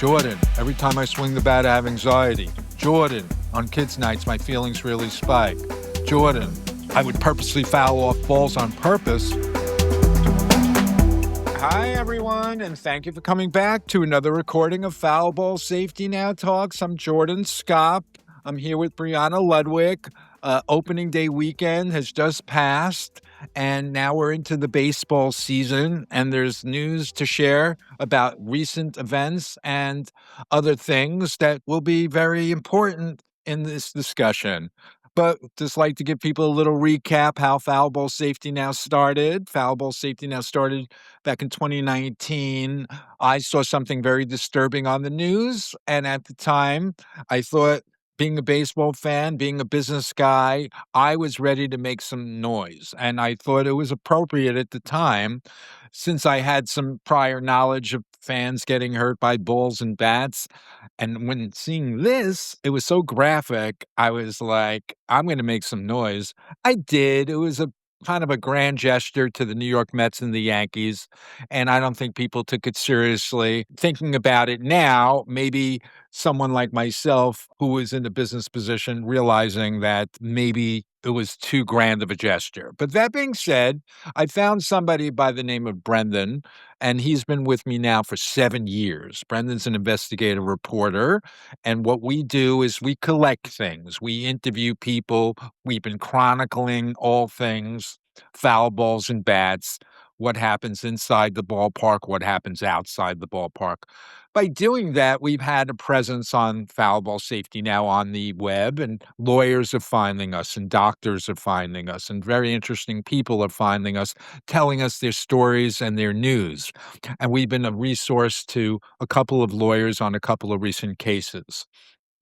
Jordan, every time I swing the bat, I have anxiety. Jordan, on kids' nights, my feelings really spike. Jordan, I would purposely foul off balls on purpose. Hi, everyone, and thank you for coming back to another recording of Foul Ball Safety Now Talks. I'm Jordan Scott. I'm here with Brianna Ludwig. Opening day weekend has just passed, and now we're into the baseball season, and there's news to share about recent events and other things that will be very important in this discussion. But just like to give people a little recap how Foul Ball Safety Now started. Foul Ball Safety Now started back in 2019. I saw something very disturbing on the news, and at the time, I thought, being a baseball fan, being a business guy, I was ready to make some noise, and I thought it was appropriate at the time, since I had some prior knowledge of fans getting hurt by balls and bats, and when seeing this, it was so graphic, I was like, "I'm gonna make some noise." I did. It was a kind of a grand gesture to the New York Mets and the Yankees, and I don't think people took it seriously. Thinking about it now, maybe someone like myself who was in a business position realizing that maybe it was too grand of a gesture. But that being said, I found somebody by the name of Brendan, and he's been with me now for 7 years. Brendan's an investigative reporter, and what we do is we collect things. We interview people. We've been chronicling all things foul balls and bats, what happens inside the ballpark, what happens outside the ballpark. By doing that, we've had a presence on Foul Ball Safety Now on the web, and lawyers are finding us, and doctors are finding us, and very interesting people are finding us, telling us their stories and their news. And we've been a resource to a couple of lawyers on a couple of recent cases.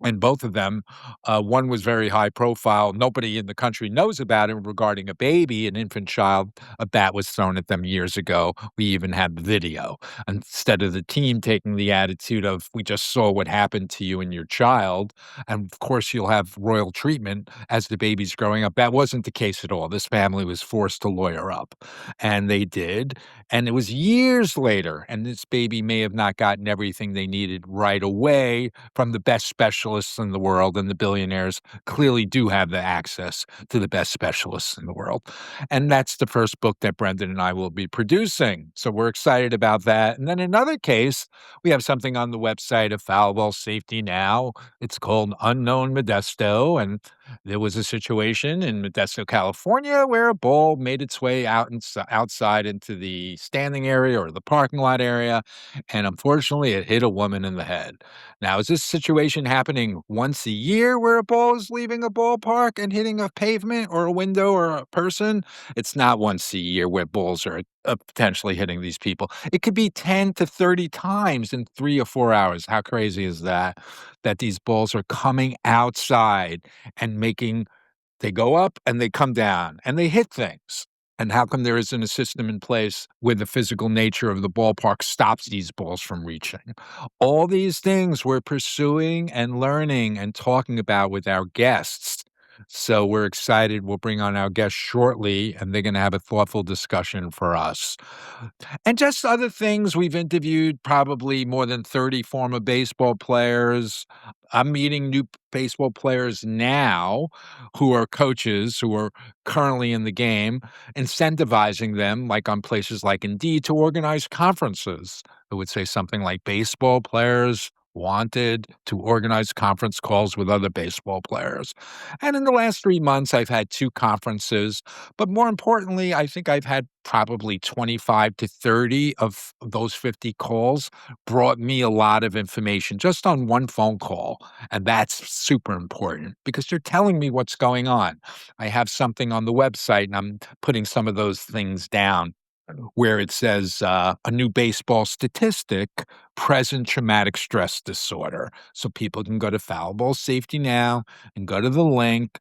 And both of them, one was very high profile. Nobody in the country knows about it regarding a baby, an infant child. A bat was thrown at them years ago. We even had the video. Instead of the team taking the attitude of, we just saw what happened to you and your child, and of course you'll have royal treatment as the baby's growing up. That wasn't the case at all. This family was forced to lawyer up, and they did. And it was years later, and this baby may have not gotten everything they needed right away from the best specialists in the world, and the billionaires clearly do have the access to the best specialists in the world. And that's the first book that Brendan and I will be producing. So we're excited about that. And then another case, we have something on the website of Foul Ball Safety Now. It's called Unknown Modesto. And there was a situation in Modesto, California, where a ball made its way outside into the standing area or the parking lot area. And unfortunately, it hit a woman in the head. Now, is this situation happening once a year where a ball is leaving a ballpark and hitting a pavement or a window or a person? It's not once a year where balls are potentially hitting these people. It could be 10 to 30 times in 3 or 4 hours. How crazy is that? That these balls are coming outside and they go up and they come down and they hit things. And how come there isn't a system in place where the physical nature of the ballpark stops these balls from reaching? All these things we're pursuing and learning and talking about with our guests. So we're excited. We'll bring on our guests shortly, and they're going to have a thoughtful discussion for us. And just other things. We've interviewed probably more than 30 former baseball players. I'm meeting new baseball players now who are coaches who are currently in the game, incentivizing them, like on places like Indeed, to organize conferences. It would say something like baseball players wanted to organize conference calls with other baseball players. And in the last 3 months, I've had 2 conferences. But more importantly, I think I've had probably 25 to 30 of those 50 calls brought me a lot of information just on one phone call. And that's super important because you're telling me what's going on. I have something on the website and I'm putting some of those things down where it says a new baseball statistic, present traumatic stress disorder. So people can go to Foul Ball Safety Now and go to the link.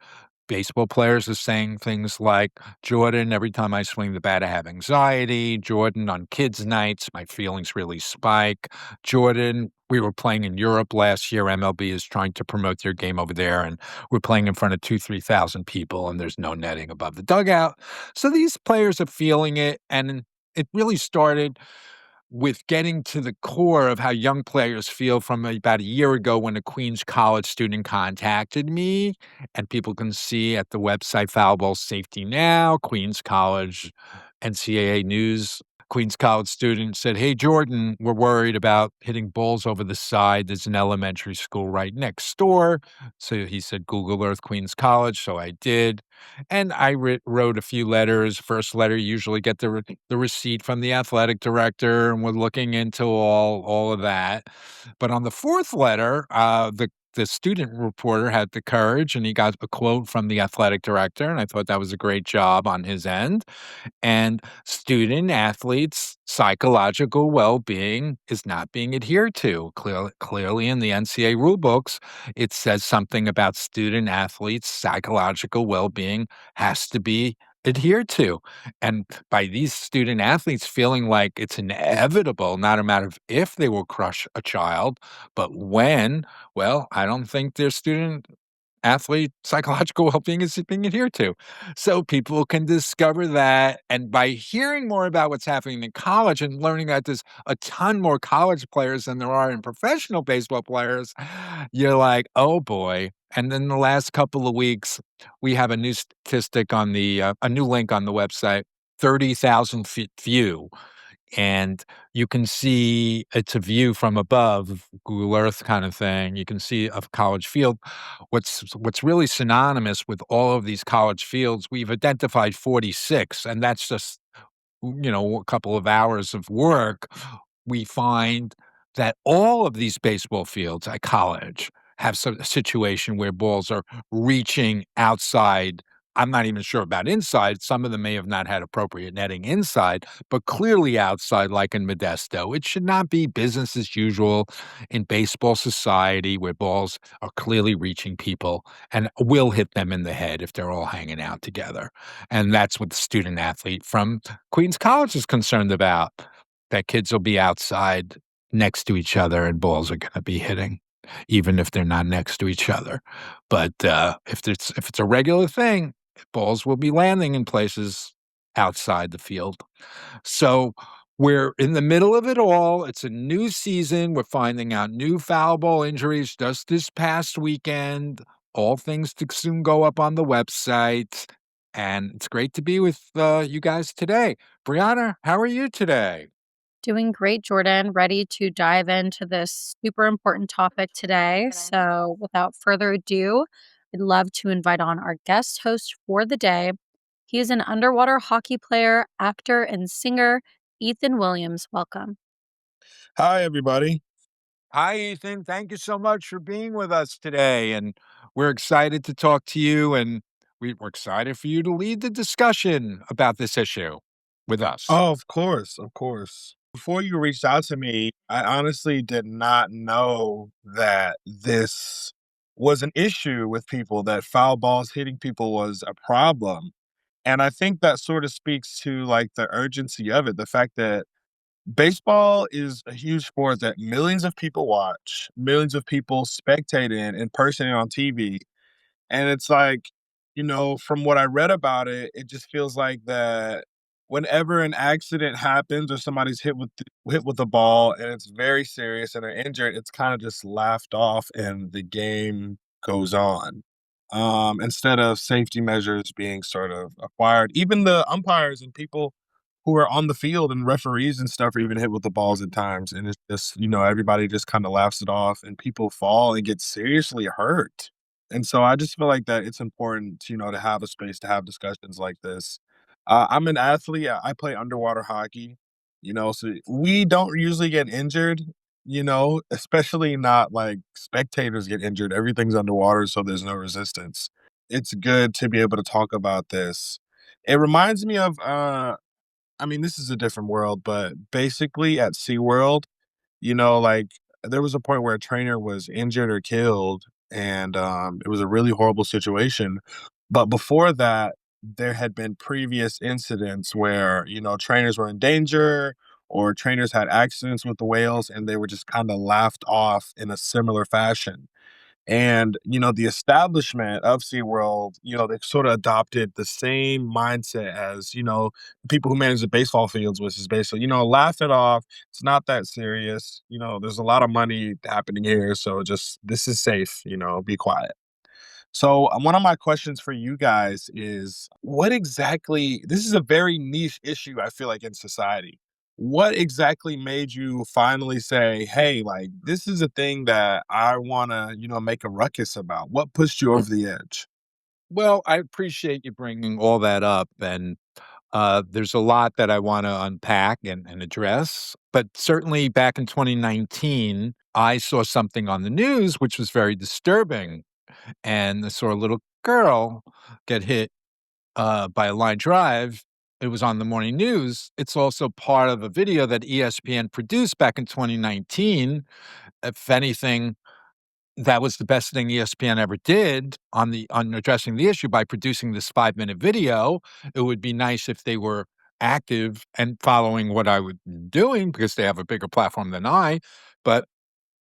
Baseball players are saying things like, Jordan, every time I swing the bat, I have anxiety. Jordan, on kids' nights, my feelings really spike. Jordan, we were playing in Europe last year. MLB is trying to promote their game over there, and we're playing in front of 3,000 people, and there's no netting above the dugout. So these players are feeling it, and it really started with getting to the core of how young players feel from about a year ago when a Queens College student contacted me, and people can see at the website Foul Ball Safety Now, Queens College NCAA News. Queens College student said, "Hey, Jordan, we're worried about hitting balls over the side. There's an elementary school right next door." So he said, "Google Earth Queens College." So I did. And I wrote a few letters. First letter, you usually get the receipt from the athletic director, and we're looking into all of that. But on the fourth letter, the student reporter had the courage, and he got a quote from the athletic director, and I thought that was a great job on his end. And student athletes' psychological well-being is not being adhered to. Clearly in the NCAA rule books, it says something about student athletes' psychological well-being has to be adhered to. And by these student athletes feeling like it's inevitable, not a matter of if they will crush a child, but when, well, I don't think their student athlete psychological well-being is being adhered to. So people can discover that, and by hearing more about what's happening in college and learning that there's a ton more college players than there are in professional baseball players, you're like, "Oh boy." And then the last couple of weeks, we have a new statistic on a new link on the website, 30,000 view, and you can see it's a view from above, Google Earth kind of thing. You can see a college field. What's really synonymous with all of these college fields, we've identified 46, and that's just, a couple of hours of work. We find that all of these baseball fields at college have a situation where balls are reaching outside. I'm not even sure about inside. Some of them may have not had appropriate netting inside, but clearly outside, like in Modesto. It should not be business as usual in baseball society where balls are clearly reaching people and will hit them in the head if they're all hanging out together. And that's what the student athlete from Queens College is concerned about, that kids will be outside next to each other and balls are gonna be hitting, even if they're not next to each other. But, if it's a regular thing, balls will be landing in places outside the field. So, we're in the middle of it all. It's a new season. We're finding out new foul ball injuries just this past weekend. All things to soon go up on the website, and it's great to be with, you guys today. Brianna, how are you today? Doing great, Jordan. Ready to dive into this super important topic today. So, without further ado, I'd love to invite on our guest host for the day. He is an underwater hockey player, actor, and singer, Ethan Williams. Welcome. Hi, everybody. Hi, Ethan. Thank you so much for being with us today. And we're excited to talk to you, and we're excited for you to lead the discussion about this issue with us. Oh, of course, of course. Before you reached out to me, I honestly did not know that this was an issue with people, that foul balls hitting people was a problem. And I think that sort of speaks to like the urgency of it. The fact that baseball is a huge sport that millions of people watch, millions of people spectate in person and on TV. And it's like, from what I read about it, it just feels like that whenever an accident happens or somebody's hit with a ball and it's very serious and they're injured, it's kind of just laughed off and the game goes on. Instead of safety measures being sort of acquired, even the umpires and people who are on the field and referees and stuff are even hit with the balls at times, and it's just, everybody just kinda laughs it off, and people fall and get seriously hurt. And so I just feel like that it's important, to have a space to have discussions like this. I'm an athlete, I play underwater hockey, so we don't usually get injured, especially not like spectators get injured, everything's underwater, so there's no resistance. It's good to be able to talk about this. It reminds me of, I mean, this is a different world, but basically at SeaWorld, like there was a point where a trainer was injured or killed, and it was a really horrible situation. But before that, there had been previous incidents where, trainers were in danger or trainers had accidents with the whales and they were just kind of laughed off in a similar fashion. And, the establishment of SeaWorld, they sort of adopted the same mindset as, people who manage the baseball fields, which is basically, laugh it off. It's not that serious. There's a lot of money happening here. So just, this is safe, be quiet. So, one of my questions for you guys is what exactly, this is a very niche issue, I feel like, in society. What exactly made you finally say, hey, like, this is a thing that I want to, make a ruckus about? What pushed you over the edge? Well, I appreciate you bringing all that up, and there's a lot that I want to unpack and address. But certainly back in 2019, I saw something on the news which was very disturbing, and I saw a little girl get hit by a line drive. It was on the morning news. It's also part of a video that ESPN produced back in 2019. If anything, that was the best thing ESPN ever did on addressing the issue by producing this 5-minute video. It would be nice if they were active and following what I was doing because they have a bigger platform than I, but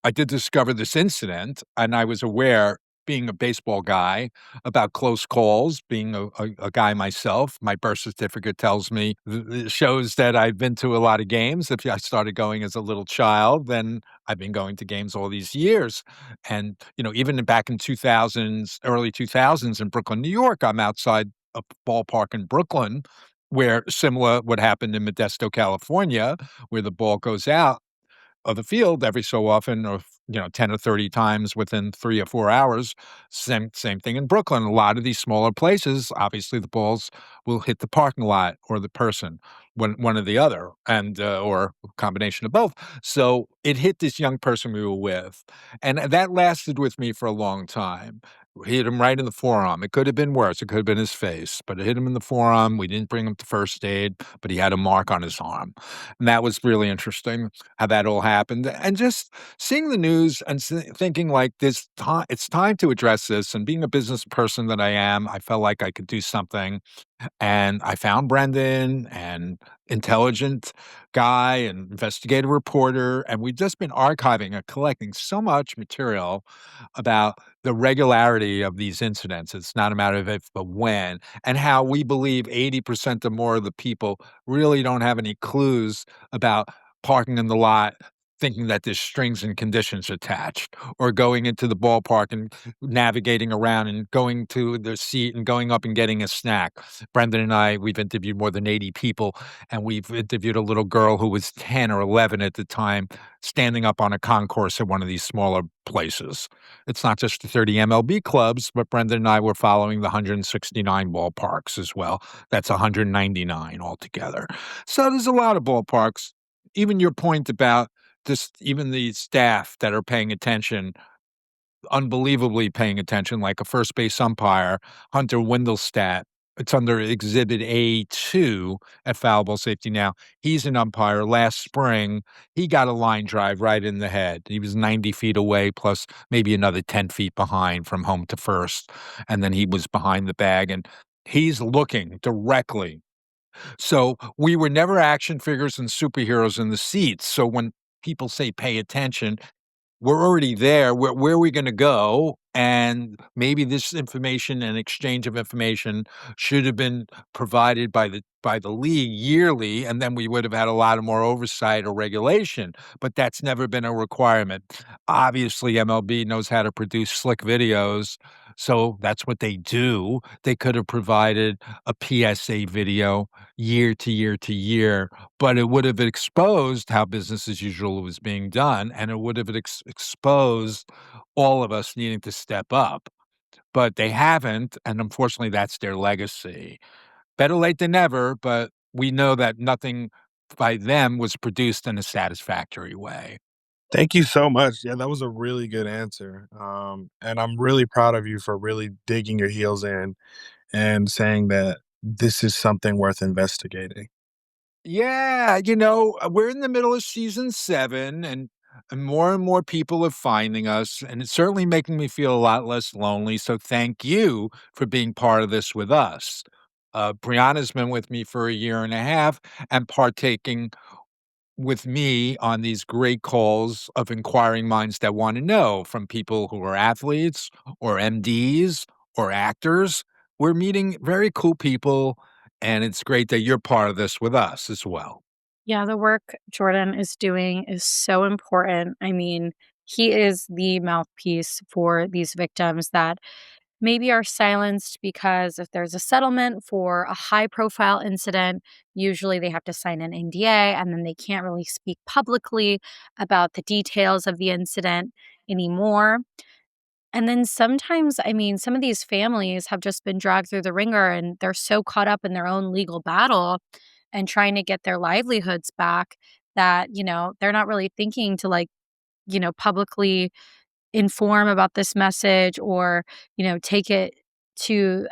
I did discover this incident, and I was aware, being a baseball guy, about close calls, being a guy myself. My birth certificate tells me it shows that I've been to a lot of games. If I started going as a little child, then I've been going to games all these years. And, even back in 2000s, early 2000s in Brooklyn, New York, I'm outside a ballpark in Brooklyn where similar what happened in Modesto, California, where the ball goes out of the field every so often or 10 or 30 times within 3 or 4 hours. Same thing in Brooklyn. A lot of these smaller places, obviously the balls will hit the parking lot or the person, one or the other, and or a combination of both. So it hit this young person we were with, and that lasted with me for a long time. Hit him right in the forearm. It could have been worse. It could have been his face, but it hit him in the forearm. We didn't bring him to first aid, but he had a mark on his arm. And that was really interesting how that all happened. And just seeing the news and thinking like this time, it's time to address this. And being a business person that I am, I felt like I could do something. And I found Brendan, and intelligent guy and investigative reporter, and we've just been archiving and collecting so much material about the regularity of these incidents. It's not a matter of if, but when, and how we believe 80% or more of the people really don't have any clues about parking in the lot, thinking that there's strings and conditions attached, or going into the ballpark and navigating around and going to their seat and going up and getting a snack. Brendan and I, we've interviewed more than 80 people, and we've interviewed a little girl who was 10 or 11 at the time, standing up on a concourse at one of these smaller places. It's not just the 30 MLB clubs, but Brendan and I were following the 169 ballparks as well. That's 199 altogether. So there's a lot of ballparks. Even your point about just even the staff that are paying attention, unbelievably paying attention, like a first base umpire, Hunter Windelstadt. It's under Exhibit A2 at Foul Ball Safety Now. He's an umpire. Last spring, he got a line drive right in the head. He was 90 feet away, plus maybe another 10 feet behind from home to first. And then he was behind the bag, and he's looking directly. So we were never action figures and superheroes in the seats. So when people say pay attention, we're already there. Where are we gonna go? And maybe this information and exchange of information should have been provided by the league yearly, and then we would have had a lot of more oversight or regulation, but that's never been a requirement. Obviously, MLB knows how to produce slick videos, so that's what they do. They could have provided a PSA video year to year to year, but it would have exposed how business as usual was being done, and it would have exposed all of us needing to step up. But they haven't, and unfortunately, that's their legacy. Better late than never, but we know that nothing by them was produced in a satisfactory way. Thank you so much. Yeah, that was a really good answer. And I'm really proud of you for really digging your heels in and saying that this is something worth investigating. Yeah, we're in the middle of season 7, and more people are finding us, and it's certainly making me feel a lot less lonely, so thank you for being part of this with us. Brianna's been with me for a year and a half and partaking with me on these great calls of inquiring minds that want to know, from people who are athletes or MDs or actors. We're meeting very cool people, and it's great that you're part of this with us as well. Yeah, the work Jordan is doing is so important. I mean, he is the mouthpiece for these victims that maybe are silenced because if there's a settlement for a high profile incident, usually they have to sign an NDA and then they can't really speak publicly about the details of the incident anymore. And then sometimes, I mean, some of these families have just been dragged through the ringer and they're so caught up in their own legal battle and trying to get their livelihoods back that, they're not really thinking to publicly inform about this message or, take it to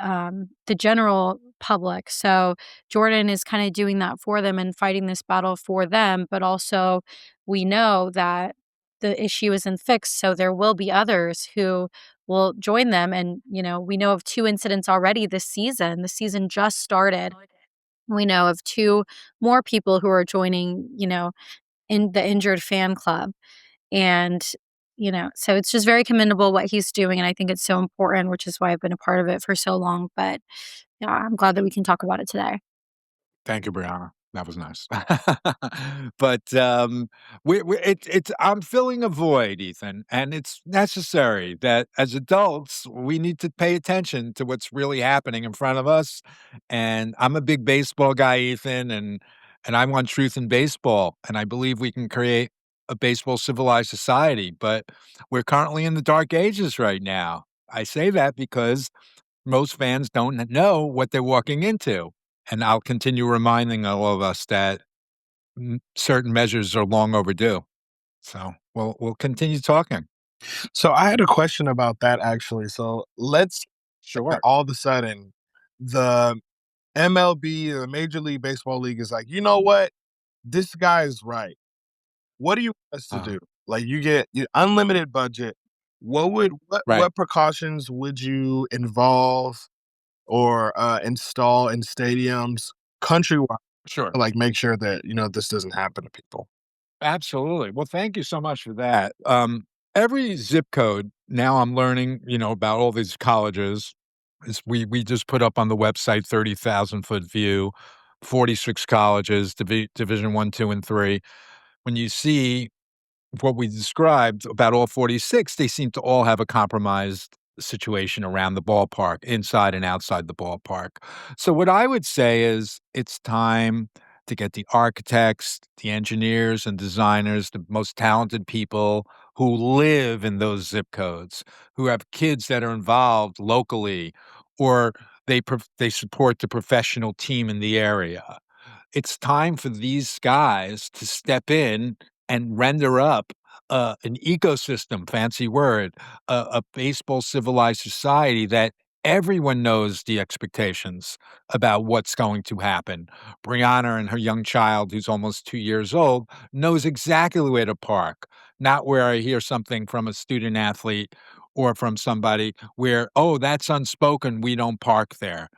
the general public. So Jordan is kind of doing that for them and fighting this battle for them. But also, we know that the issue isn't fixed. So there will be others who will join them. And, we know of two incidents already this season. The season just started. We know of two more people who are joining, in the injured fan club. And, so it's just very commendable what he's doing, and I think it's so important, which is why I've been a part of it for so long, but, yeah, I'm glad that we can talk about it today. Thank you, Brianna. That was nice. But, it's I'm filling a void, Ethan, and it's necessary that as adults, we need to pay attention to what's really happening in front of us, and I'm a big baseball guy, Ethan, and I want truth in baseball, and I believe we can create a baseball civilized society, but we're currently in the dark ages right now. I say that because most fans don't know what they're walking into. And I'll continue reminding all of us that certain measures are long overdue. So we'll continue talking. So I had a question about that actually. So let's Sure. all of a sudden the MLB, the Major League Baseball League is like, you know what? This guy is right. What do you want us to Uh, do? Like you get unlimited budget. right. What precautions would you involve or install in stadiums countrywide Sure. to like make sure that this doesn't happen to people? Absolutely. Well, thank you so much for that. Every zip code now I'm learning, about all these colleges. We just put up on the website 30,000-foot view, 46 colleges, division 1, 2, and 3. When you see what we described about all 46, they seem to all have a compromised situation around the ballpark, inside and outside the ballpark. So, what I would say is it's time to get the architects, the engineers, and designers, the most talented people who live in those zip codes, who have kids that are involved locally, or they support the professional team in the area. It's time for these guys to step in and render up an ecosystem, fancy word, a baseball civilized society that everyone knows the expectations about what's going to happen. Brianna and her young child, who's almost 2 years old, knows exactly where to park, not where I hear something from a student athlete or from somebody where, oh, that's unspoken, we don't park there.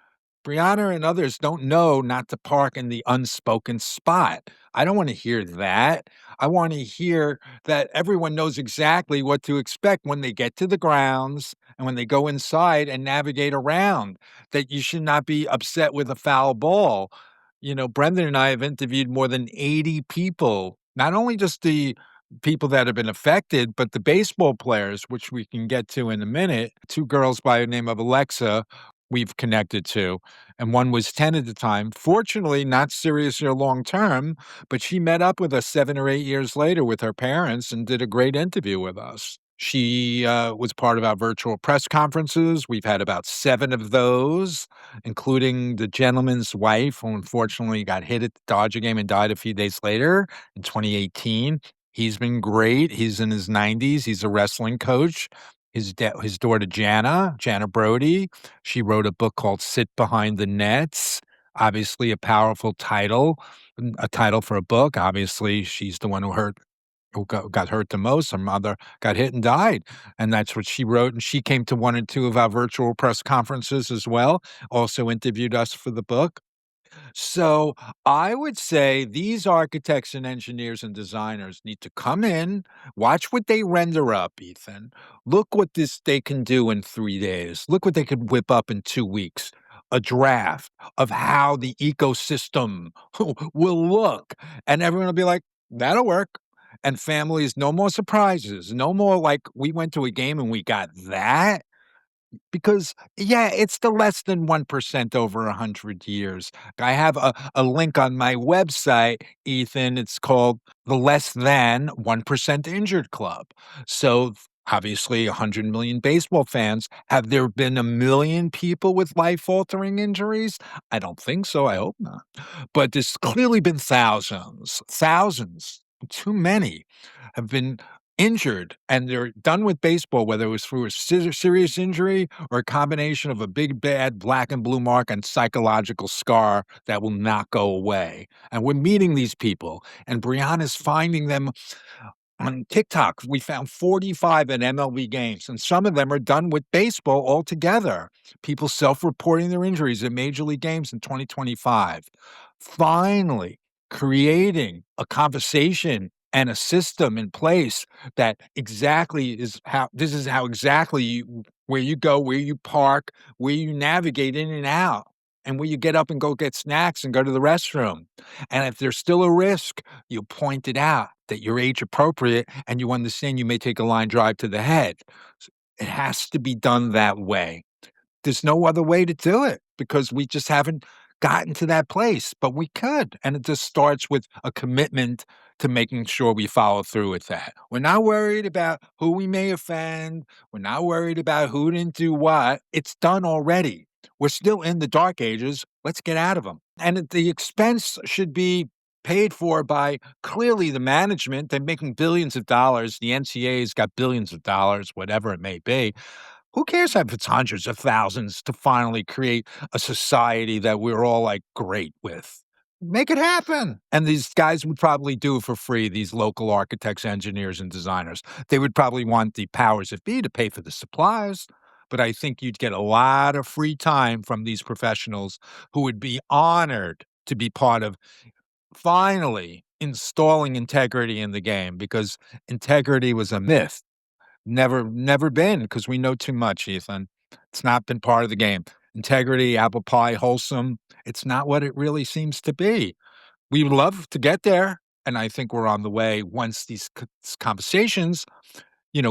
Brianna and others don't know not to park in the unspoken spot. I don't want to hear that. I want to hear that everyone knows exactly what to expect when they get to the grounds and when they go inside and navigate around, that you should not be upset with a foul ball. Brendan and I have interviewed more than 80 people, not only just the people that have been affected, but the baseball players, which we can get to in a minute. Two girls by the name of Alexa we've connected to, and one was 10 at the time. Fortunately, not serious or long term, but she met up with us 7 or 8 years later with her parents and did a great interview with us. She was part of our virtual press conferences. We've had about 7 of those, including the gentleman's wife, who unfortunately got hit at the Dodger game and died a few days later in 2018. He's been great. He's in his 90s. He's a wrestling coach. His daughter Jana Brody, she wrote a book called Sit Behind the Nets, obviously a powerful title, a title for a book. Obviously, she's the one who got hurt the most. Her mother got hit and died, and that's what she wrote, and she came to 1 and 2 of our virtual press conferences as well, also interviewed us for the book. So I would say these architects and engineers and designers need to come in, watch what they render up, Ethan. Look what this they can do in 3 days. Look what they could whip up in 2 weeks. A draft of how the ecosystem will look. And everyone will be like, that'll work. And families, no more surprises. No more like we went to a game and we got that. Because, yeah, it's the less than 1% over 100 years. I have a link on my website, Ethan. It's called the Less Than 1% Injured Club. So, obviously, 100 million baseball fans. Have there been a million people with life-altering injuries? I don't think so. I hope not. But there's clearly been thousands, too many, have been injured and they're done with baseball, whether it was through a serious injury or a combination of a big, bad black and blue mark and psychological scar that will not go away. And we're meeting these people, and Brianna's finding them on TikTok. We found 45 at MLB games, and some of them are done with baseball altogether. People self reporting their injuries at major league games in 2025. Finally, creating a conversation and a system in place that exactly is how this is how exactly where you go, where you park, where you navigate in and out, and where you get up and go get snacks and go to the restroom. And if there's still a risk, you point it out that you're age appropriate and you understand you may take a line drive to the head. It has to be done that way. There's no other way to do it because we just haven't gotten to that place, but we could. And it just starts with a commitment to making sure we follow through with that. We're not worried about who we may offend. We're not worried about who didn't do what. It's done already. We're still in the dark ages. Let's get out of them. And the expense should be paid for by clearly the management. They're making billions of dollars. The NCAA's got billions of dollars, whatever it may be. Who cares if it's hundreds of thousands to finally create a society that we're all, like, great with? Make it happen, and these guys would probably do it for free, these local architects, engineers, and designers. They would probably want the powers that be to pay for the supplies, but I think you'd get a lot of free time from these professionals who would be honored to be part of finally installing integrity in the game because integrity was a myth. Never been because we know too much, Ethan. It's not been part of the game. Integrity, apple pie, wholesome, it's not what it really seems to be. We would love to get there, and I think we're on the way once these conversations,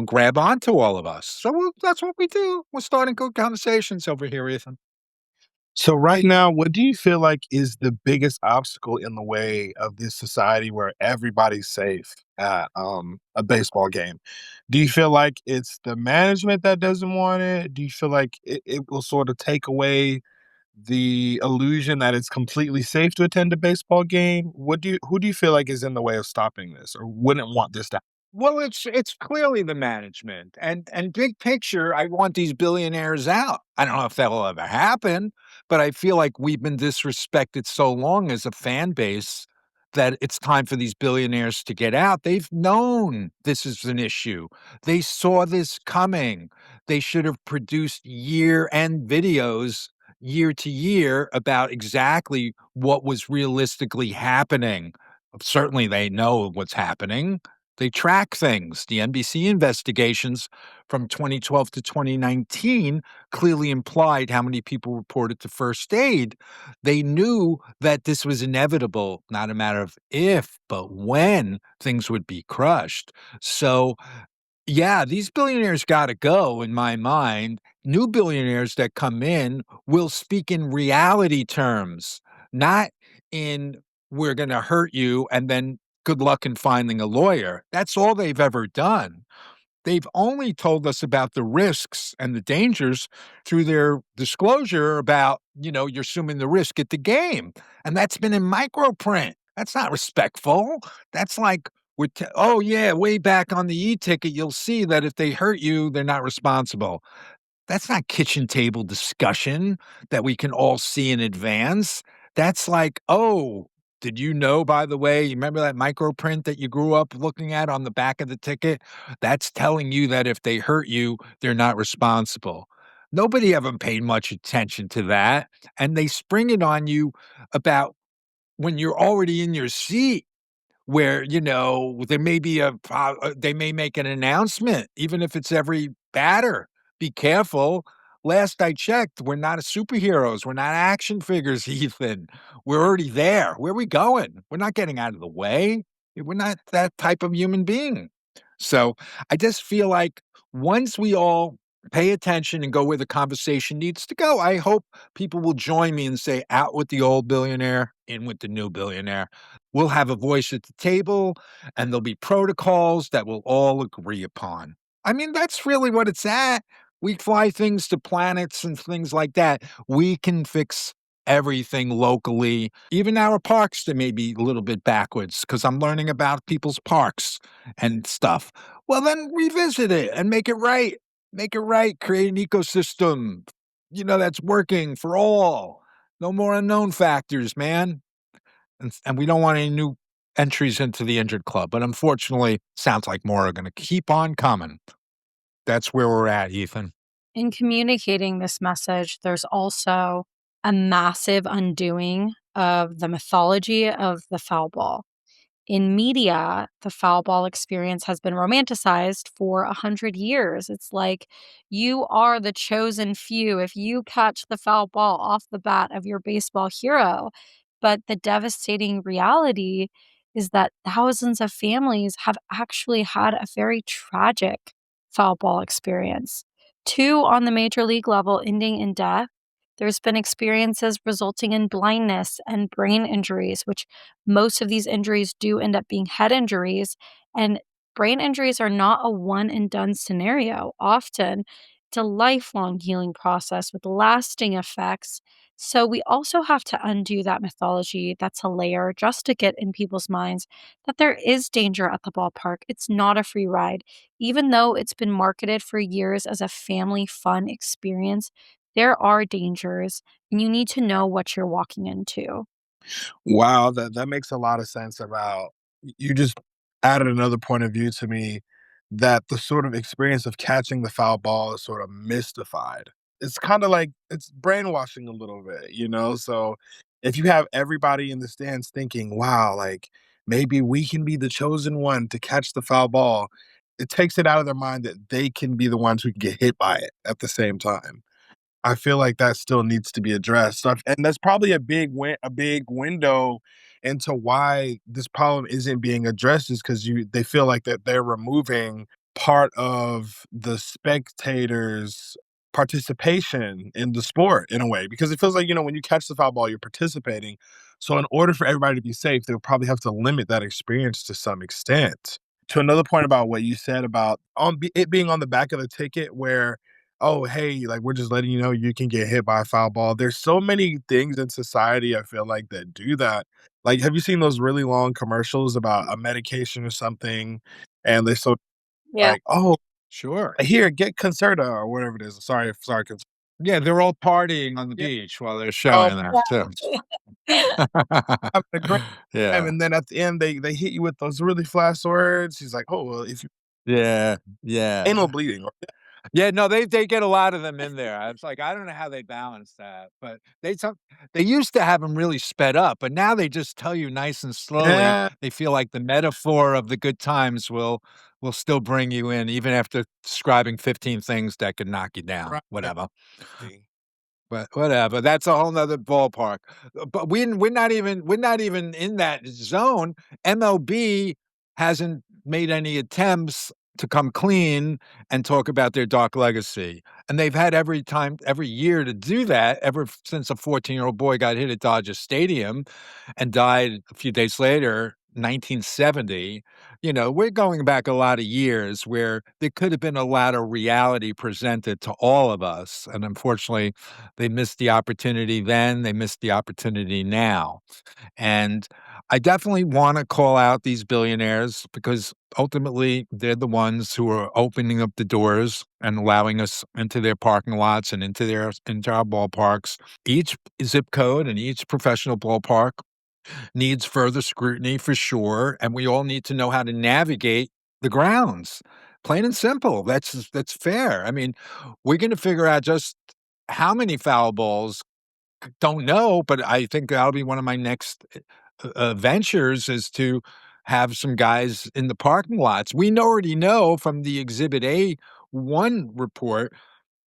grab onto all of us. So that's what we do. We're starting good conversations over here, Ethan. So right now, what do you feel like is the biggest obstacle in the way of this society where everybody's safe at a baseball game? Do you feel like it's the management that doesn't want it? Do you feel like it will sort of take away the illusion that it's completely safe to attend a baseball game? Who do you feel like is in the way of stopping this or wouldn't want this to? Well, it's clearly the management, and big picture, I want these billionaires out. I don't know if that'll ever happen, but I feel like we've been disrespected so long as a fan base that it's time for these billionaires to get out. They've known this is an issue. They saw this coming. They should have produced year-end videos year to year about exactly what was realistically happening. Certainly, they know what's happening. They track things. The NBC investigations from 2012 to 2019 clearly implied how many people reported to first aid. They knew that this was inevitable, not a matter of if, but when things would be crushed. So, yeah, these billionaires got to go, in my mind. New billionaires that come in will speak in reality terms, not in we're going to hurt you and then good luck in finding a lawyer. That's all they've ever done. They've only told us about the risks and the dangers through their disclosure about, you're assuming the risk at the game. And that's been in micro print. That's not respectful. That's like, oh, yeah, way back on the e-ticket, you'll see that if they hurt you, they're not responsible. That's not kitchen table discussion that we can all see in advance. That's like, oh, did you know, by the way, you remember that micro print that you grew up looking at on the back of the ticket? That's telling you that if they hurt you, they're not responsible. Nobody ever paid much attention to that, and they spring it on you about when you're already in your seat where, there may be they may make an announcement, even if it's every batter. Be careful. Last I checked, we're not superheroes. We're not action figures, Ethan. We're already there. Where are we going? We're not getting out of the way. We're not that type of human being. So I just feel like once we all pay attention and go where the conversation needs to go, I hope people will join me and say, out with the old billionaire, in with the new billionaire. We'll have a voice at the table, and there'll be protocols that we'll all agree upon. I mean, that's really what it's at. We fly things to planets and things like that. We can fix everything locally. Even our parks, they may be a little bit backwards because I'm learning about people's parks and stuff. Well, then revisit it and make it right. Make it right. Create an ecosystem, that's working for all. No more unknown factors, man. And we don't want any new entries into the injured club. But unfortunately, sounds like more are going to keep on coming. That's where we're at, Ethan. In communicating this message, there's also a massive undoing of the mythology of the foul ball. In media, the foul ball experience has been romanticized for 100 years. It's like you are the chosen few if you catch the foul ball off the bat of your baseball hero. But the devastating reality is that thousands of families have actually had a very tragic foul ball experience. Two on the major league level ending in death. There's been experiences resulting in blindness and brain injuries, which most of these injuries do end up being head injuries. And brain injuries are not a one and done scenario. Often, it's a lifelong healing process with lasting effects. So, we also have to undo that mythology. That's a layer just to get in people's minds that there is danger at the ballpark. It's not a free ride. Even though it's been marketed for years as a family fun experience, there are dangers, and you need to know what you're walking into. Wow, that makes a lot of sense about you just added another point of view to me that the sort of experience of catching the foul ball is sort of mystified. It's kind of like it's brainwashing a little bit, you know? So if you have everybody in the stands thinking, wow, like maybe we can be the chosen one to catch the foul ball, it takes it out of their mind that they can be the ones who can get hit by it at the same time. I feel like that still needs to be addressed. And that's probably a big window into why this problem isn't being addressed is because they feel like that they're removing part of the spectators' participation in the sport in a way. Because it feels like, when you catch the foul ball, you're participating. So in order for everybody to be safe, they'll probably have to limit that experience to some extent. To another point about what you said about it being on the back of the ticket where oh, hey, like we're just letting you know you can get hit by a foul ball. There's so many things in society I feel like that do that. Like, have you seen those really long commercials about a medication or something? And they so Yeah. like, oh, Sure. here, get Concerta or whatever it is. Sorry, Yeah, they're all partying on the yeah, beach while they're oh, showing that too. having a great time. Yeah. And then at the end, they hit you with those really flash words. He's like, oh, well, if you Yeah. Yeah. anal bleeding, or Yeah, no, they get a lot of them in there. It's like, I don't know how they balance that, but they used to have them really sped up, but now they just tell you nice and slowly. yeah, They feel like the metaphor of the good times will still bring you in even after describing 15 things that could knock you down, right. whatever. But whatever, that's a whole nother ballpark. But we're not even in that zone. MLB hasn't made any attempts to come clean and talk about their dark legacy, and they've had every year to do that ever since a 14-year-old boy got hit at Dodger Stadium and died a few days later, 1970. We're going back a lot of years where there could have been a lot of reality presented to all of us, and unfortunately, they missed the opportunity then, they missed the opportunity now. And I definitely wanna call out these billionaires because ultimately they're the ones who are opening up the doors and allowing us into their parking lots and into our ballparks. Each zip code and each professional ballpark needs further scrutiny for sure, and we all need to know how to navigate the grounds. Plain and simple. That's fair. I mean, we're gonna figure out just how many foul balls. Don't know, but I think that'll be one of my next, ventures is to have some guys in the parking lots. We already know from the Exhibit A1 report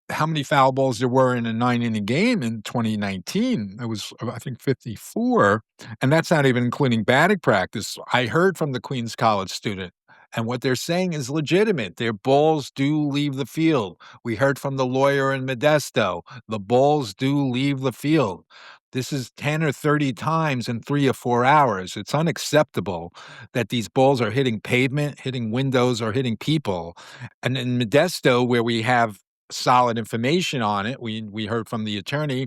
how many foul balls there were in a 9-inning game in 2019. It was, I think, 54, and that's not even including batting practice. I heard from the Queens College student, and what they're saying is legitimate. Their balls do leave the field. We heard from the lawyer in Modesto. The balls do leave the field. This is 10 or 30 times in 3 or 4 hours. It's unacceptable that these balls are hitting pavement, hitting windows, or hitting people. And in Modesto, where we have solid information on it. We heard from the attorney,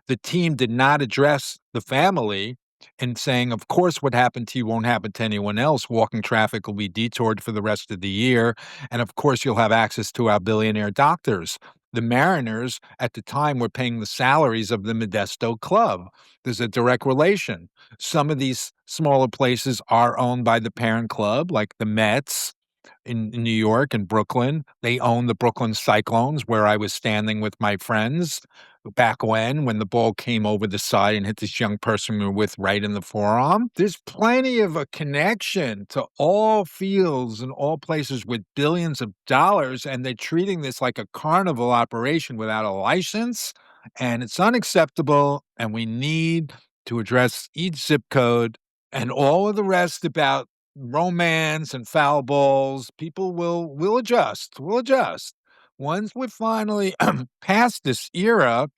the team did not address the family and saying, of course, what happened to you won't happen to anyone else. Walking traffic will be detoured for the rest of the year. And of course, you'll have access to our billionaire doctors. The Mariners at the time were paying the salaries of the Modesto club. There's a direct relation. Some of these smaller places are owned by the parent club, like the Mets in New York and Brooklyn. They own the Brooklyn Cyclones, where I was standing with my friends back when the ball came over the side and hit this young person we were with right in the forearm. There's plenty of a connection to all fields and all places with billions of dollars, and they're treating this like a carnival operation without a license, and it's unacceptable, and we need to address each zip code and all of the rest about romance and foul balls. People will adjust. We'll adjust. Once we're finally past this era,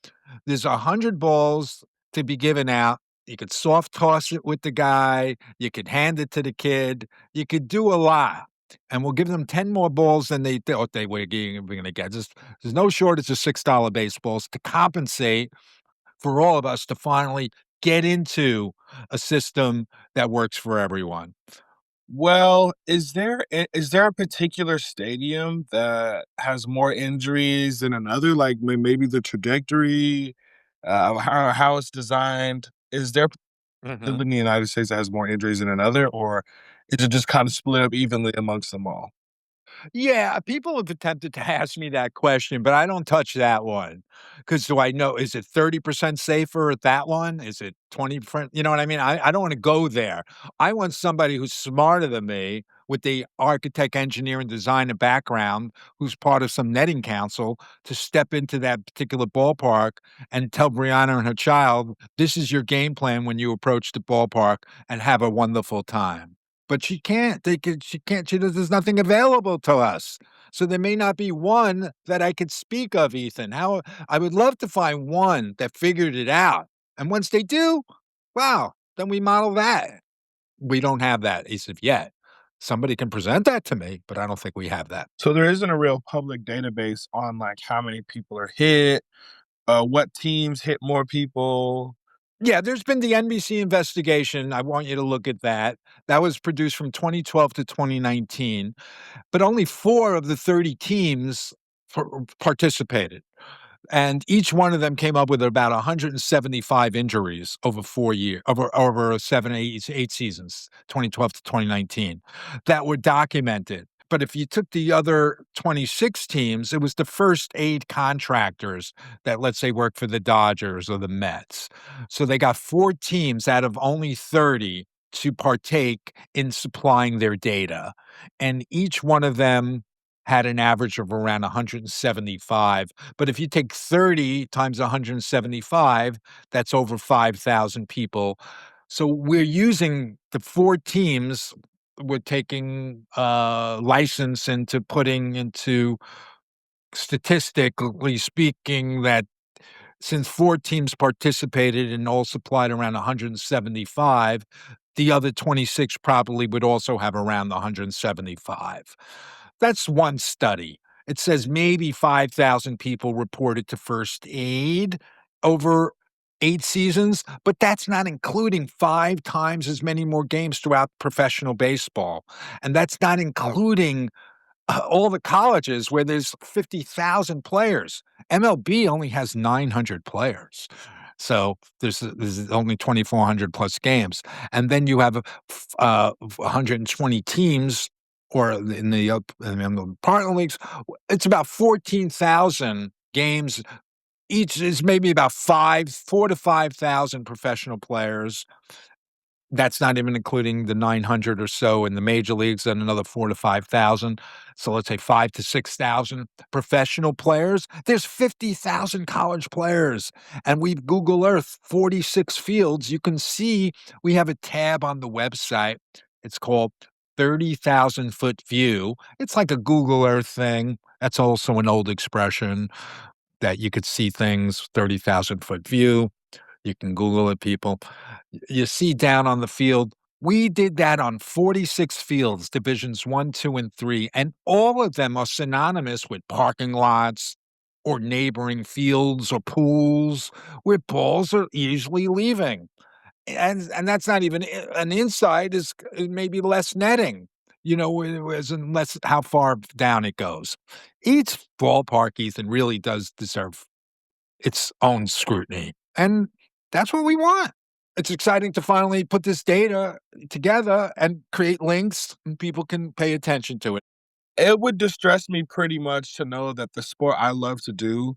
there's 100 balls to be given out. You could soft toss it with the guy. You could hand it to the kid. You could do a lot. And we'll give them 10 more balls than they thought they were going to get. There's no shortage of $6 baseballs to compensate for all of us to finally get into a system that works for everyone. Well, is there a particular stadium that has more injuries than another? Like, maybe the trajectory, how it's designed? Is there Mhm. in the United States that has more injuries than another, or is it just kinda split up evenly amongst them all? Yeah, people have attempted to ask me that question, but I don't touch that one. Because do I know, is it 30% safer at that one? Is it 20%? You know what I mean? I don't wanna go there. I want somebody who's smarter than me with the architect, engineer, and designer background, who's part of some netting council, to step into that particular ballpark and tell Brianna and her child, "This is your game plan when you approach the ballpark, and have a wonderful time." But she can't. She can't. There's nothing available to us. So there may not be one that I could speak of, Ethan. How I would love to find one that figured it out. And once they do, wow, then we model that. We don't have that as of yet. Somebody can present that to me, but I don't think we have that. So there isn't a real public database on, like, how many people are hit, what teams hit more people. Yeah, there's been the NBC investigation. I want you to look at that. That was produced from 2012 to 2019, but only 4 of the 30 teams participated. And each one of them came up with about 175 injuries over 4 years, over 7, 8 seasons, 2012 to 2019, that were documented. But if you took the other 26 teams, it was the first aid contractors that, let's say, work for the Dodgers or the Mets. So they got 4 teams out of only 30 to partake in supplying their data, and each one of them had an average of around 175. But if you take 30 times 175, that's over 5,000 people. So we're using the 4 teams, we're taking, license into putting into statistically speaking that since 4 teams participated and all supplied around 175, the other 26 probably would also have around the 175. That's one study. It says maybe 5,000 people reported to first aid over 8 seasons, but that's not including 5 times as many more games throughout professional baseball, and that's not including all the colleges where there's 50,000 players. MLB only has 900 players. So there's only 2,400 plus games. And then you have 120 teams or in the partner leagues, it's about 14,000 games. Each is maybe about 4 to 5,000 professional players. That's not even including the 900 or so in the major leagues and another 4 to 5,000. So let's say 5 to 6,000 professional players. There's 50,000 college players, and we've Google Earth 46 fields. You can see we have a tab on the website. It's called 30,000-foot view. It's like a Google Earth thing. That's also an old expression that you could see things 30,000-foot view. You can Google it, people. You see down on the field, we did that on 46 fields, divisions 1, 2, and 3, and all of them are synonymous with parking lots or neighboring fields or pools where balls are easily leaving. And that's not even an inside is maybe less netting, as in less how far down it goes. Each ballpark, Ethan, really does deserve its own scrutiny. And that's what we want. It's exciting to finally put this data together and create links and people can pay attention to it. It would distress me pretty much to know that the sport I love to do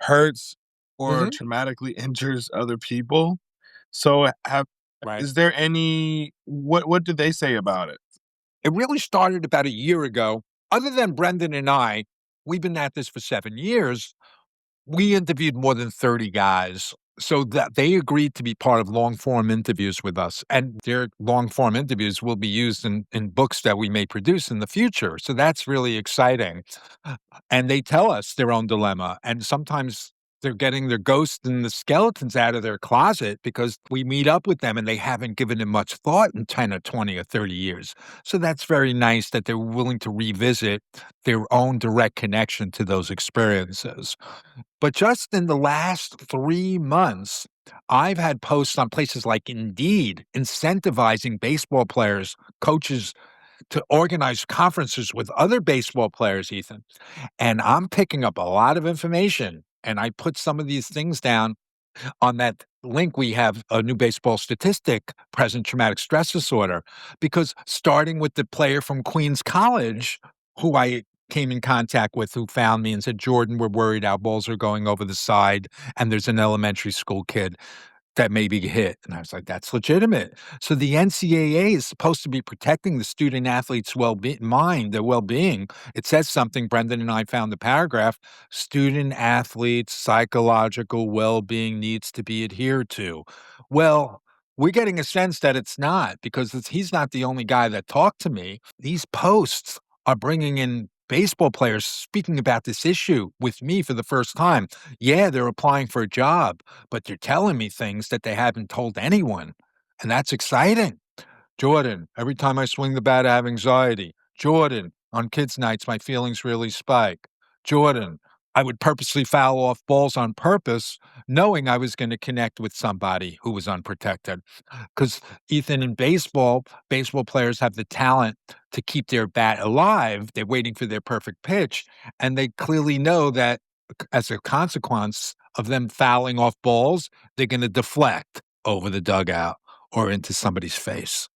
hurts or Mhm. traumatically injures other people. So have Right. is there any what did they say about it? It really started about a year ago. Other than Brendan and I, we've been at this for 7 years. We interviewed more than 30 guys, so that they agreed to be part of long form interviews with us, and their long form interviews will be used in books that we may produce in the future, so that's really exciting. And they tell us their own dilemma, and sometimes they're getting their ghosts and the skeletons out of their closet because we meet up with them and they haven't given it much thought in 10 or 20 or 30 years. So that's very nice that they're willing to revisit their own direct connection to those experiences. But just in the last 3 months, I've had posts on places like Indeed incentivizing baseball players, coaches to organize conferences with other baseball players, Ethan. And I'm picking up a lot of information. And I put some of these things down on that link. We have a new baseball statistic, present traumatic stress disorder, because starting with the player from Queens College, who I came in contact with, who found me and said, Jordan, we're worried our balls are going over the side. And there's an elementary school kid that may be hit. And I was like, that's legitimate. So the NCAA is supposed to be protecting the student athlete's mind, their well being. It says something, Brendan and I found the paragraph student athletes' psychological well being needs to be adhered to. Well, we're getting a sense that it's not because he's not the only guy that talked to me. These posts are bringing in baseball players speaking about this issue with me for the first time. Yeah, they're applying for a job, but they're telling me things that they haven't told anyone, and that's exciting. Jordan, every time I swing the bat, I have anxiety. Jordan, on kids' nights, my feelings really spike. Jordan, I would purposely foul off balls on purpose, knowing I was going to connect with somebody who was unprotected. Because, Ethan, in baseball, baseball players have the talent to keep their bat alive. They're waiting for their perfect pitch. And they clearly know that as a consequence of them fouling off balls, they're going to deflect over the dugout or into somebody's face.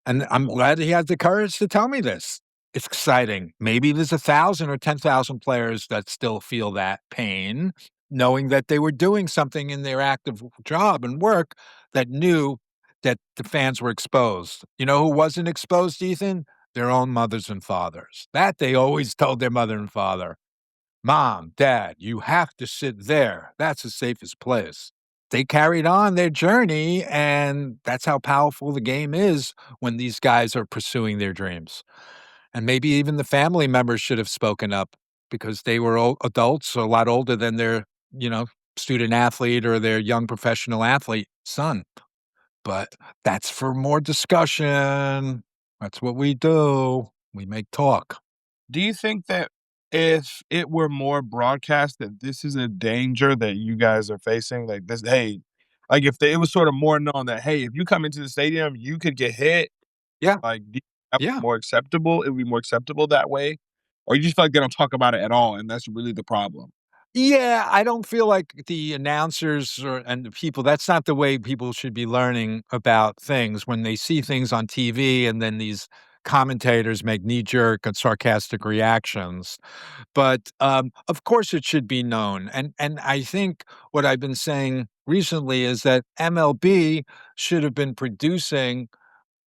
And I'm glad he had the courage to tell me this. It's exciting. Maybe there's 1,000 or 10,000 players that still feel that pain, knowing that they were doing something in their active job and work that knew that the fans were exposed. You know who wasn't exposed, Ethan? Their own mothers and fathers. That they always told their mother and father. Mom, Dad, you have to sit there. That's the safest place. They carried on their journey, and that's how powerful the game is when these guys are pursuing their dreams. And maybe even the family members should have spoken up because they were adults, a lot older than their, you know, student athlete or their young professional athlete son. But that's for more discussion. That's what we do. We make talk. Do you think that if it were more broadcast that this is a danger that you guys are facing, like this, hey, like if it was sort of more known that, hey, if you come into the stadium, you could get hit, Yeah. like, do you have Yeah. more acceptable? It would be more acceptable that way? Or you just feel like they don't talk about it at all, and that's really the problem? Yeah, I don't feel like the announcers and the people that's not the way people should be learning about things when they see things on TV and then these commentators make knee-jerk and sarcastic reactions. But, of course, it should be known, and I think what I've been saying recently is that MLB should have been producing.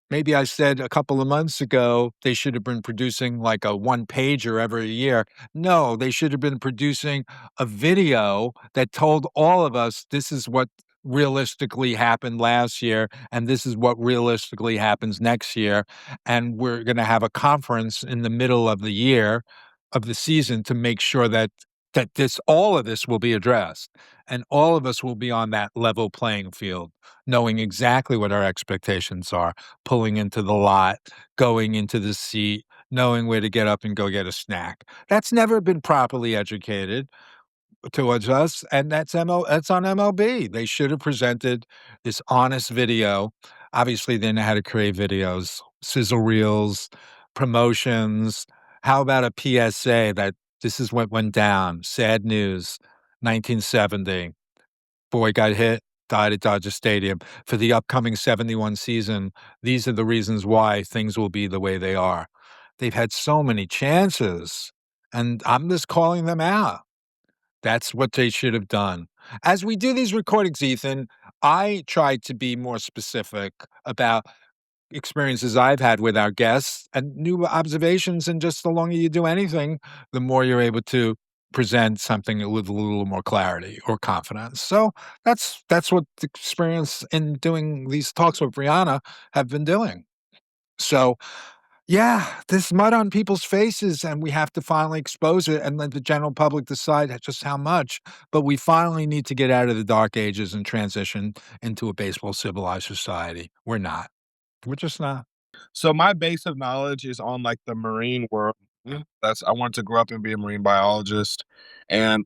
Maybe I said a couple of months ago they should have been producing like a one-pager every year. No, they should have been producing a video that told all of us this is what realistically happened last year, and this is what realistically happens next year, and we're gonna have a conference in the middle of the year, of the season, to make sure that this all of this will be addressed, and all of us will be on that level playing field, knowing exactly what our expectations are, pulling into the lot, going into the seat, knowing where to get up and go get a snack. That's never been properly educated towards us, and that's on MLB. They should have presented this honest video. Obviously, they know how to create videos, sizzle reels, promotions. How about a PSA that this is what went down? Sad news, 1970. Boy got hit, died at Dodger Stadium. For the upcoming 71 season, these are the reasons why things will be the way they are. They've had so many chances, and I'm just calling them out. That's what they should have done. As we do these recordings, Ethan, I try to be more specific about experiences I've had with our guests and new observations, and just the longer you do anything, the more you're able to present something with a little more clarity or confidence. So that's what the experience in doing these talks with Brianna have been doing. So yeah, there's mud on people's faces, and we have to finally expose it and let the general public decide just how much. But we finally need to get out of the dark ages and transition into a baseball civilized society. We're not. We're just not. So my base of knowledge is on like the marine world. That's I wanted to grow up and be a marine biologist. And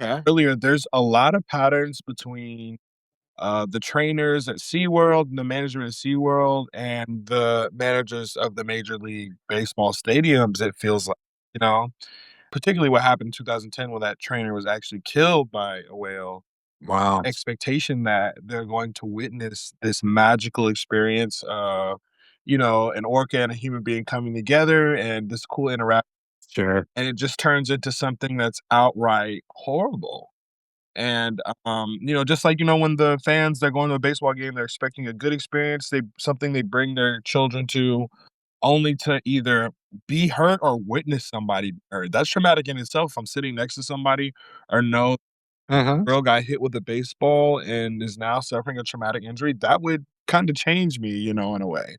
Yeah. earlier, there's a lot of patterns between the trainers at SeaWorld and the management at SeaWorld and the managers of the Major League Baseball stadiums, it feels like, you know, particularly what happened in 2010 when that trainer was actually killed by a whale. Wow. Expectation that they're going to witness this magical experience, an orca and a human being coming together and this cool interaction, Sure. and it just turns into something that's outright horrible. And, just like, when the fans, they're going to a baseball game, they're expecting a good experience, they bring their children to only to either be hurt or witness somebody be hurt. That's traumatic in itself. If I'm sitting next to somebody or know Mhm. girl got hit with a baseball and is now suffering a traumatic injury, that would kinda change me, in a way.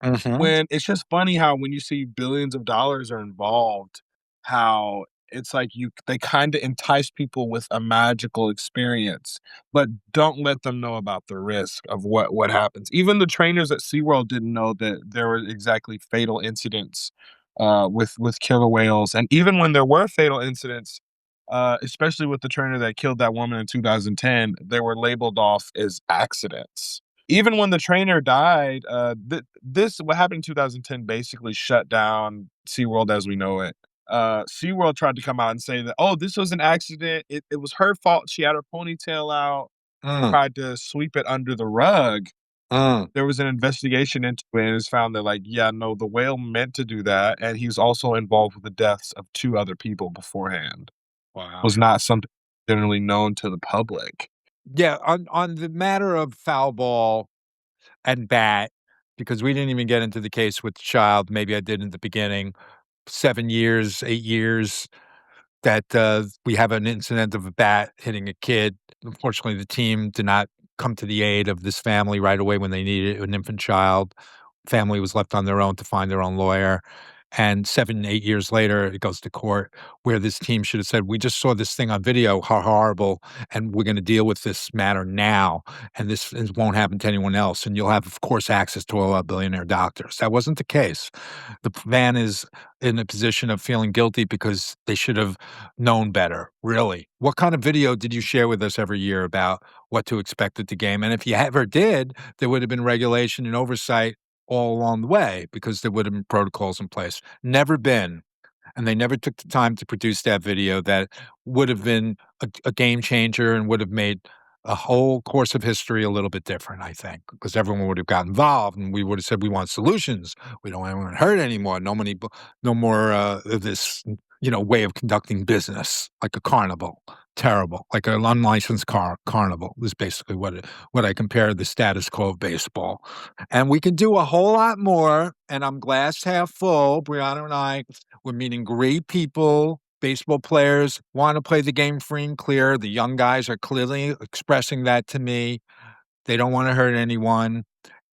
Mhm. When it's just funny how when you see billions of dollars are involved, how it's like they kinda entice people with a magical experience, but don't let them know about the risk of what happens. Even the trainers at SeaWorld didn't know that there were exactly fatal incidents, with killer whales, and even when there were fatal incidents, especially with the trainer that killed that woman in 2010, they were labeled off as accidents. Even when the trainer died, this what happened in 2010 basically shut down SeaWorld as we know it. SeaWorld tried to come out and say that, "Oh, this was an accident. It was her fault. She had her ponytail out." Mm. Tried to sweep it under the rug. Mm. There was an investigation into it, and it's found that, like, yeah, no, the whale meant to do that, and he's also involved with the deaths of 2 other people beforehand. Wow. Was not something generally known to the public. Yeah, on the matter of foul ball and bat, because we didn't even get into the case with the child, maybe I did in the beginning, 7 years, 8 years that, we have an incident of a bat hitting a kid. Unfortunately, the team did not come to the aid of this family right away when they needed an infant child. Family was left on their own to find their own lawyer, and 7, 8 years later, it goes to court where this team should have said, "We just saw this thing on video, how horrible, and we're gonna deal with this matter now, and this won't happen to anyone else, and you'll have, of course, access to all our billionaire doctors." That wasn't the case. The man is in a position of feeling guilty because they should have known better, really. What kind of video did you share with us every year about what to expect at the game? And if you ever did, there would have been regulation and oversight all along the way because there would have been protocols in place. Never been. And they never took the time to produce that video that would have been a game changer and would have made a whole course of history a little bit different, I think, because everyone would have got involved and we would have said we want solutions. We don't want anyone hurt anymore. No more of this, way of conducting business like a carnival. Terrible, like an unlicensed carnival is basically what I compare the status quo of baseball. And we can do a whole lot more. And I'm glass half full. Brianna and I, we're meeting great people. Baseball players want to play the game free and clear. The young guys are clearly expressing that to me. They don't want to hurt anyone.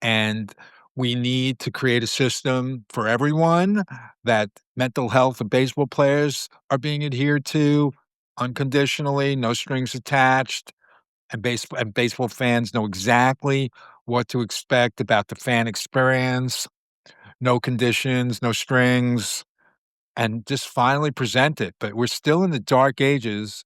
And we need to create a system for everyone that mental health of baseball players are being adhered to unconditionally, no strings attached. And baseball fans know exactly what to expect about the fan experience. No conditions, no strings, and just finally present it. But we're still in the dark ages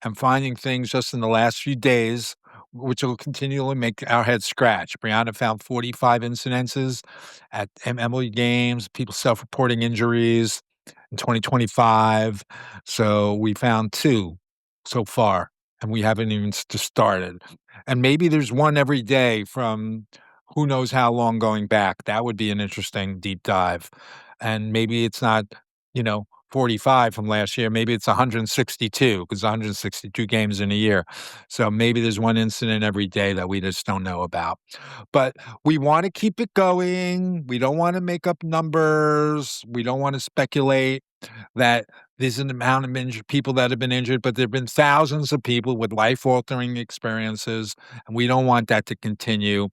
and finding things just in the last few days, which will continually make our heads scratch. Brianna found 45 incidences at MLB games, people self-reporting injuries in 2025. So we found 2 so far, and we haven't even just started. And maybe there's one every day from who knows how long going back. That would be an interesting deep dive. And maybe it's not 45 from last year. Maybe it's 162 because 162 games in a year. So maybe there's one incident every day that we just don't know about. But we want to keep it going. We don't want to make up numbers. We don't want to speculate that there's an amount of injured people that have been injured, but there have been thousands of people with life-altering experiences, and we don't want that to continue.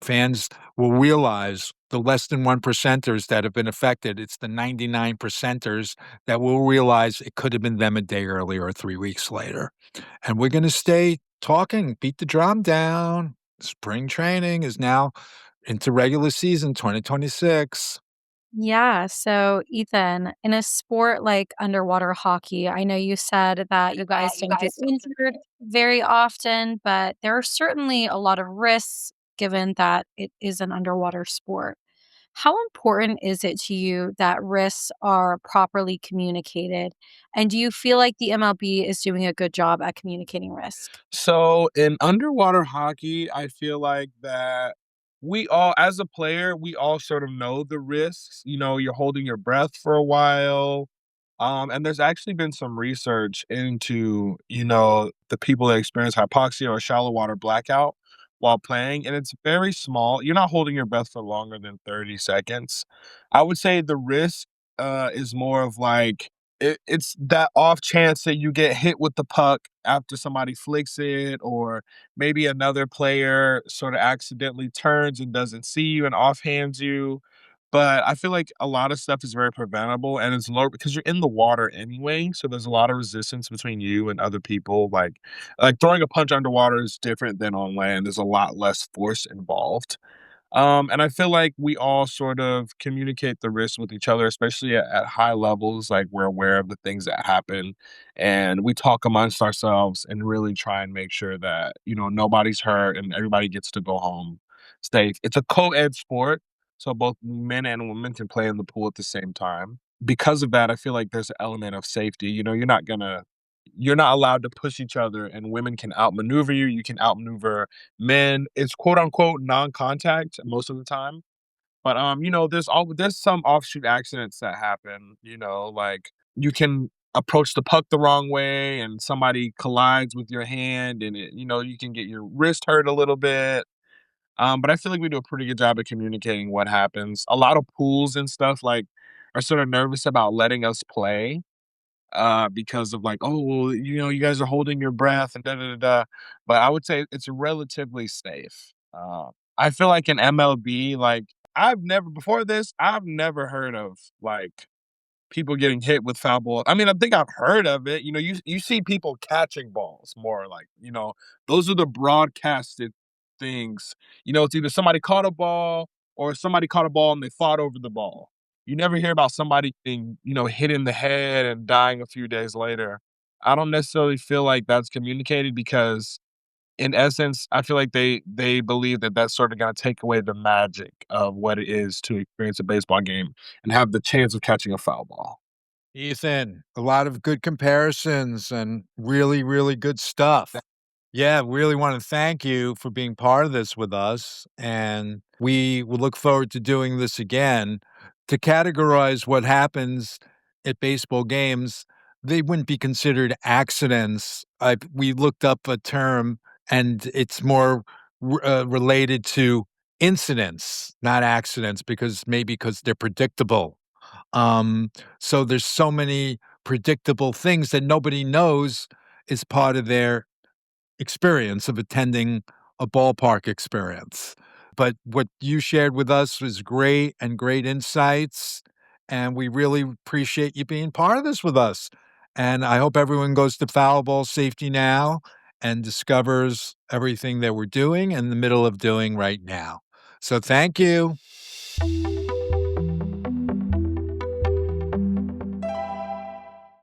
Fans will realize the less than 1 percenters that have been affected. It's the 99 percenters that will realize it could have been them a day earlier or 3 weeks later. And we're gonna stay talking, beat the drum down. Spring training is now into regular season 2026. Yeah. So, Ethan, in a sport like underwater hockey, I know you said that you guys don't get injured very often, but there are certainly a lot of risks given that it is an underwater sport. How important is it to you that risks are properly communicated? And do you feel like the MLB is doing a good job at communicating risk? So in underwater hockey, I feel like that we all, as a player, we all sort of know the risks. You're holding your breath for a while. And there's actually been some research into, the people that experience hypoxia or shallow water blackout while playing, and it's very small. You're not holding your breath for longer than 30 seconds. I would say the risk is more of like it's that off chance that you get hit with the puck after somebody flicks it, or maybe another player sort of accidentally turns and doesn't see you and offhands you. But I feel like a lot of stuff is very preventable and it's low because you're in the water anyway. So there's a lot of resistance between you and other people. Like throwing a punch underwater is different than on land. There's a lot less force involved. And I feel like we all sort of communicate the risks with each other, especially at high levels. Like we're aware of the things that happen, and we talk amongst ourselves and really try and make sure that nobody's hurt and everybody gets to go home safe. It's a co-ed sport, so both men and women can play in the pool at the same time. Because of that, I feel like there's an element of safety. You're not allowed to push each other, and women can outmaneuver you. You can outmaneuver men. It's quote unquote non-contact most of the time. But there's some offshoot accidents that happen, like you can approach the puck the wrong way and somebody collides with your hand and you can get your wrist hurt a little bit. But I feel like we do a pretty good job of communicating what happens. A lot of pools and stuff like are sort of nervous about letting us play because of like, oh, well, you guys are holding your breath and da da da da. But I would say it's relatively safe. I feel like in MLB, like I've never heard of like people getting hit with foul ball. I mean, I think I've heard of it. You see people catching balls more like, those are the broadcasted things. It's either somebody caught a ball or somebody caught a ball and they fought over the ball. You never hear about somebody being, hit in the head and dying a few days later. I don't necessarily feel like that's communicated because in essence, I feel like they believe that that's sort of gonna take away the magic of what it is to experience a baseball game and have the chance of catching a foul ball. Ethan, a lot of good comparisons and really, really good stuff. Yeah, really want to thank you for being part of this with us. And we will look forward to doing this again. To categorize what happens at baseball games, they wouldn't be considered accidents. We looked up a term and it's more related to incidents, not accidents, because they're predictable. Um, so there's so many predictable things that nobody knows is part of their experience of attending a ballpark experience. But what you shared with us was great and great insights. And we really appreciate you being part of this with us. And I hope everyone goes to Foul Ball Safety Now and discovers everything that we're doing and in the middle of doing right now. So thank you.